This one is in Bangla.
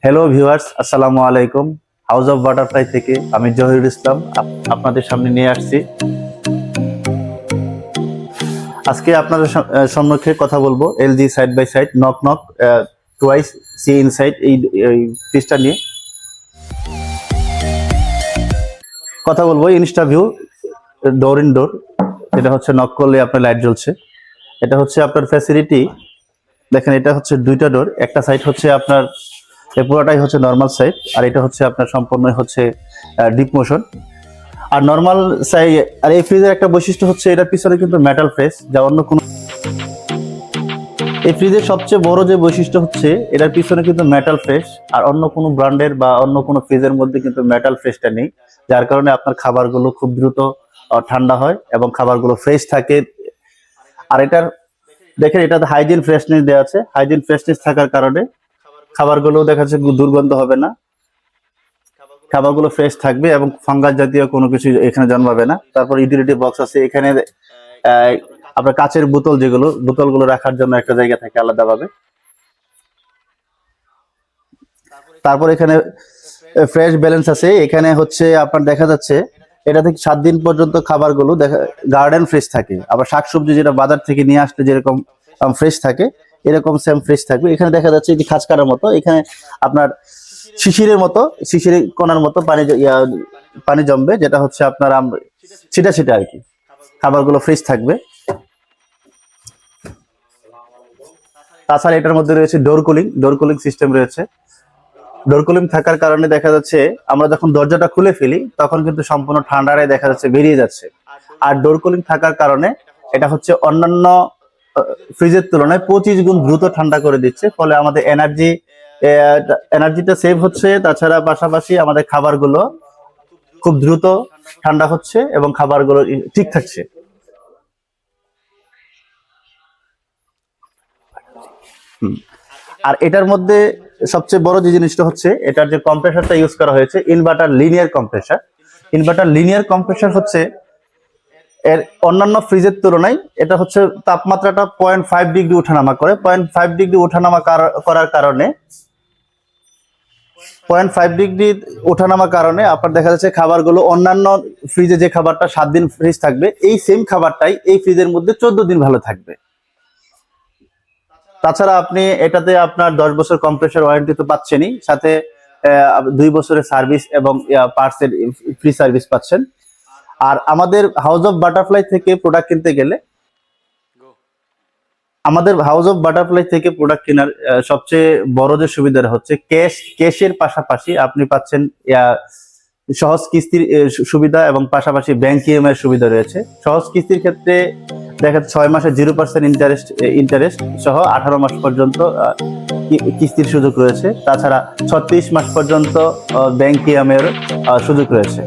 হ্যালো ভিউয়ার্স, আসসালামু আলাইকুম। হাউস অফ বাটারফ্লাই থেকে আমি জহিরুল ইসলাম আপনাদের সামনে নিয়ে আসছি। আজকে আপনাদের সম্মুখে কথা বলবো LG side by side knock knock twice see inside এই ফ্রিজটা নিয়ে কথা বলবো। Insta view door in door, এটা হচ্ছে নক করলে আপনার লাইট জ্বলছে। এটা হচ্ছে আপনার ফ্যাসিলিটি। দেখেন, এটা হচ্ছে দুইটা ডোর, একটা সাইড হচ্ছে আপনার পুরোটাই হচ্ছে নর্মাল সাইড, আর এটা হচ্ছে আপনার সম্পূর্ণ হচ্ছে ডিপ মোশন আর নর্মাল সাইড। আর এই ফ্রিজের একটা বৈশিষ্ট্য হচ্ছে এটার পিছনে কিন্তু মেটাল ফ্রেশ, যা অন্য কোনো এই ফ্রিজের সবচেয়ে বড় যে বৈশিষ্ট্য হচ্ছে এটার পিছনে কিন্তু মেটাল ফ্রেশ, আর অন্য কোনো ব্র্যান্ডের বা অন্য কোনো ফ্রিজের মধ্যে কিন্তু মেটাল ফ্রেশটা নেই, যার কারণে আপনার খাবারগুলো খুব দ্রুত ঠান্ডা হয় এবং খাবারগুলো ফ্রেশ থাকে। আর এটার দেখেন, এটাতে হাইজিন ফ্রেশনেস দেওয়া আছে। হাইজিন ফ্রেশনেস থাকার কারণে খাবারগুলো দেখা যাচ্ছে দুর্গন্ধ হবে না, খাবারগুলো ফ্রেশ থাকবে এবং ফাঙ্গাস জাতীয় কোনো কিছু এখানে জন্মাবে না। তারপর ইউটিলিটি বক্স আছে এখানে, আপনার কাচের বোতল, যেগুলো বোতলগুলো রাখার জন্য একটা জায়গা থাকে আলাদাভাবে। তারপর এখানে ফ্রেশ ব্যালেন্স আছে। এখানে হচ্ছে আপনার দেখা যাচ্ছে এটা থেকে 7 দিন পর্যন্ত খাবারগুলো গার্ডেন ফ্রেশ থাকে। আবার শাকসবজি যেটা বাজার থেকে নিয়ে আসলে যেরকম ফ্রেশ থাকে, এরকম সেম ফ্রেশ থাকবে। এখানে দেখা যাচ্ছে যে খাঁচকাটার মতো, এখানে আপনার শিশিরের মতো, শিশিরের কণার মতো পানি জমবে, যেটা হচ্ছে আপনার ছিটা ছিটা আর কি, খাবারগুলো ফ্রেশ থাকবে। তাছাড়া এটার মধ্যে রয়েছে ডোর কুলিং সিস্টেম রয়েছে। ডোর কুলিং থাকার কারণে দেখা যাচ্ছে আমরা যখন দরজাটা খুলে ফেলি তখন কিন্তু সম্পূর্ণ ঠান্ডায় দেখা যাচ্ছে বেরিয়ে যাচ্ছে। আর ডোর কুলিং থাকার কারণে এটা হচ্ছে অন্যান্য ফ্রিজের তুলনায় 25 গুণ দ্রুত ঠান্ডা করে দিচ্ছে, ফলে আমাদের এনার্জিটা সেভ হচ্ছে। তাছাড়া পাশাপাশি আমাদের খাবারগুলো খুব দ্রুত ঠান্ডা হচ্ছে এবং খাবারগুলো ঠিক থাকছে। আর এটার মধ্যে সবচেয়ে বড় যে জিনিসটা হচ্ছে এটার যে কম্প্রেসারটা ইউজ করা হয়েছে, inverter linear compressor. Inverter linear compressor হচ্ছে এর অন্যান্য ফ্রিজের তুলনায় এটা হচ্ছে তাপমাত্রাটা 0.5 ডিগ্রি ওঠানামা করে। 0.5 ডিগ্রি ওঠানামা করার কারণে 0.5 ডিগ্রি ওঠানামা কারণে আপনার দেখা যাচ্ছে খাবারগুলো অন্যান্য ফ্রিজে যে খাবারটা 7 দিন ফ্রিজ থাকবে, এই সেম খাবারটাই এই ফ্রিজের মধ্যে 14 দিন ভালো থাকবে। তাছাড়া আপনি এটাতে আপনার 10 বছর কম্প্রেসার ওয়ারেন্টি তো পাচ্ছেনই, সাথে 2 বছরের সার্ভিস এবং পার্টসের ফ্রি সার্ভিস পাচ্ছেন। আর আমাদের হাউস অফ বাটারফ্লাই থেকে প্রোডাক্ট কিনতে গেলে, আমাদের হাউস অফ বাটারফ্লাই থেকে প্রোডাক্ট কেনার সবচেয়ে বড় যে সুবিধাটা হচ্ছে ক্যাশের পাশাপাশি আপনি পাচ্ছেন সহজ কিস্তির সুবিধা এবং পাশাপাশি ব্যাংক ইএমআই এর সুবিধা রয়েছে। সহজ কিস্তির ক্ষেত্রে দেখা 6 মাসে 0% ইন্টারেস্ট সহ 18 মাস পর্যন্ত কিস্তির সুযোগ রয়েছে। তাছাড়া 36 মাস পর্যন্ত ব্যাংক ইএমআই এর সুযোগ রয়েছে।